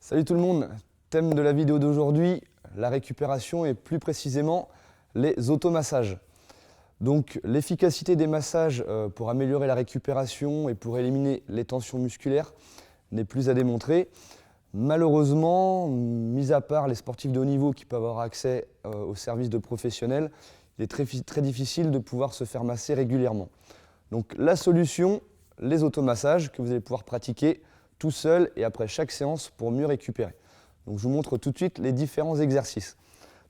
Salut tout le monde, thème de la vidéo d'aujourd'hui, la récupération et plus précisément les automassages. Donc l'efficacité des massages pour améliorer la récupération et pour éliminer les tensions musculaires n'est plus à démontrer. Malheureusement, mis à part les sportifs de haut niveau qui peuvent avoir accès aux services de professionnels, il est très difficile de pouvoir se faire masser régulièrement. Donc la solution, les automassages que vous allez pouvoir pratiquer tout seul et après chaque séance pour mieux récupérer. Donc je vous montre tout de suite les différents exercices.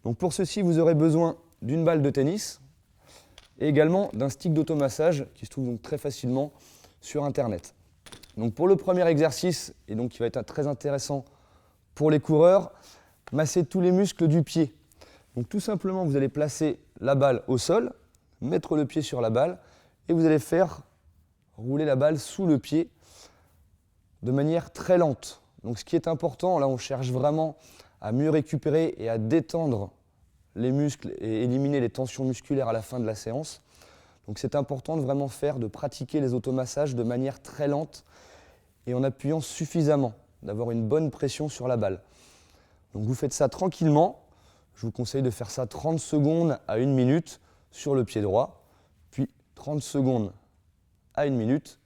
Donc pour ceci, vous aurez besoin d'une balle de tennis et également d'un stick d'automassage qui se trouve donc très facilement sur Internet. Donc pour le premier exercice, et donc qui va être très intéressant pour les coureurs, masser tous les muscles du pied. Donc tout simplement, vous allez placer la balle au sol, mettre le pied sur la balle et vous allez faire rouler la balle sous le pied de manière très lente. Donc ce qui est important, là on cherche vraiment à mieux récupérer et à détendre les muscles et éliminer les tensions musculaires à la fin de la séance. Donc c'est important de vraiment de pratiquer les automassages de manière très lente et en appuyant suffisamment, d'avoir une bonne pression sur la balle. Donc vous faites ça tranquillement. Je vous conseille de faire ça 30 secondes à 1 minute sur le pied droit, puis 30 secondes à 1 minute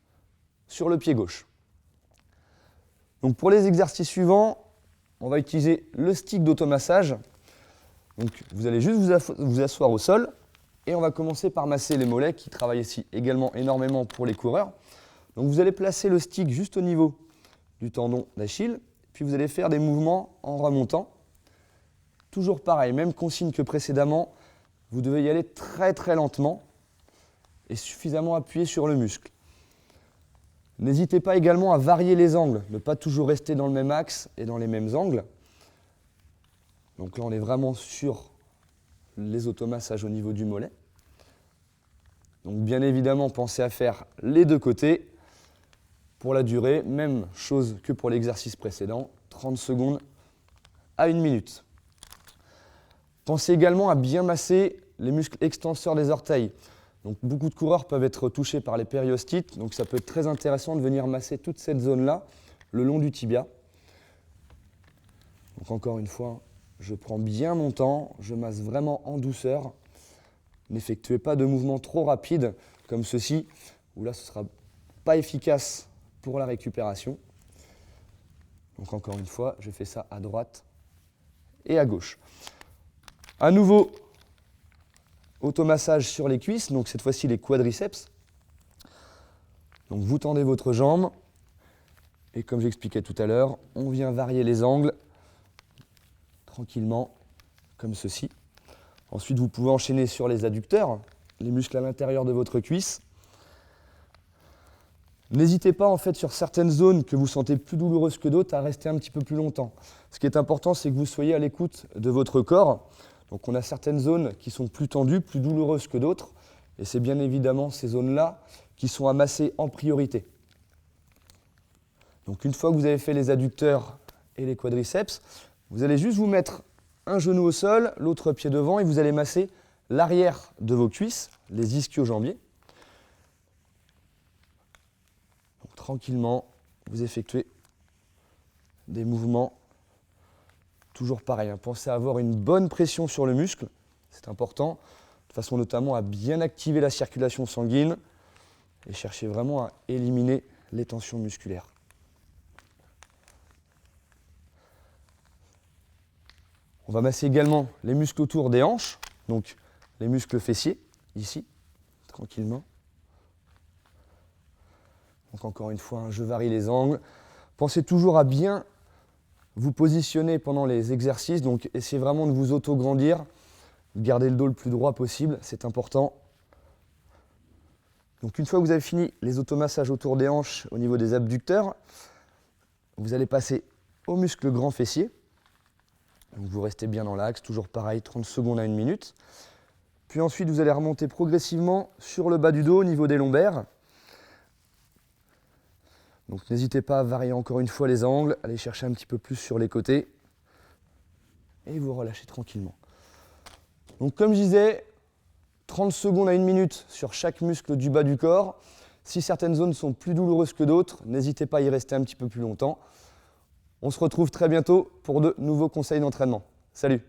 sur le pied gauche. Donc pour les exercices suivants, on va utiliser le stick d'automassage. Donc vous allez juste vous asseoir au sol et on va commencer par masser les mollets qui travaillent ici également énormément pour les coureurs. Donc vous allez placer le stick juste au niveau du tendon d'Achille, puis vous allez faire des mouvements en remontant. Toujours pareil, même consigne que précédemment, vous devez y aller très très lentement et suffisamment appuyé sur le muscle. N'hésitez pas également à varier les angles, ne pas toujours rester dans le même axe et dans les mêmes angles. Donc là, on est vraiment sur les automassages au niveau du mollet. Donc bien évidemment, pensez à faire les deux côtés. Pour la durée, même chose que pour l'exercice précédent, 30 secondes à 1 minute. Pensez également à bien masser les muscles extenseurs des orteils. Donc, beaucoup de coureurs peuvent être touchés par les périostites, donc ça peut être très intéressant de venir masser toute cette zone-là, le long du tibia. Donc encore une fois, je prends bien mon temps, je masse vraiment en douceur. N'effectuez pas de mouvements trop rapides comme ceci, où là ce ne sera pas efficace pour la récupération. Donc encore une fois, je fais ça à droite et à gauche. À nouveau, automassage sur les cuisses, donc cette fois-ci les quadriceps. Donc vous tendez votre jambe et comme j'expliquais tout à l'heure, on vient varier les angles tranquillement comme ceci. Ensuite, vous pouvez enchaîner sur les adducteurs, les muscles à l'intérieur de votre cuisse. N'hésitez pas en fait sur certaines zones que vous sentez plus douloureuses que d'autres à rester un petit peu plus longtemps. Ce qui est important, c'est que vous soyez à l'écoute de votre corps. Donc on a certaines zones qui sont plus tendues, plus douloureuses que d'autres, et c'est bien évidemment ces zones-là qui sont à masser en priorité. Donc une fois que vous avez fait les adducteurs et les quadriceps, vous allez juste vous mettre un genou au sol, l'autre pied devant, et vous allez masser l'arrière de vos cuisses, les ischio-jambiers. Donc tranquillement, vous effectuez des mouvements. Toujours pareil, pensez à avoir une bonne pression sur le muscle, c'est important, de façon notamment à bien activer la circulation sanguine et chercher vraiment à éliminer les tensions musculaires. On va masser également les muscles autour des hanches, donc les muscles fessiers, ici, tranquillement. Donc encore une fois, je varie les angles. Pensez toujours à bien vous positionnez pendant les exercices, donc essayez vraiment de vous auto-grandir, gardez le dos le plus droit possible, c'est important. Donc une fois que vous avez fini les automassages autour des hanches au niveau des abducteurs, vous allez passer au muscle grand fessier. Donc vous restez bien dans l'axe, toujours pareil, 30 secondes à 1 minute. Puis ensuite, vous allez remonter progressivement sur le bas du dos au niveau des lombaires. Donc n'hésitez pas à varier encore une fois les angles, allez chercher un petit peu plus sur les côtés et vous relâchez tranquillement. Donc comme je disais, 30 secondes à 1 minute sur chaque muscle du bas du corps. Si certaines zones sont plus douloureuses que d'autres, n'hésitez pas à y rester un petit peu plus longtemps. On se retrouve très bientôt pour de nouveaux conseils d'entraînement. Salut!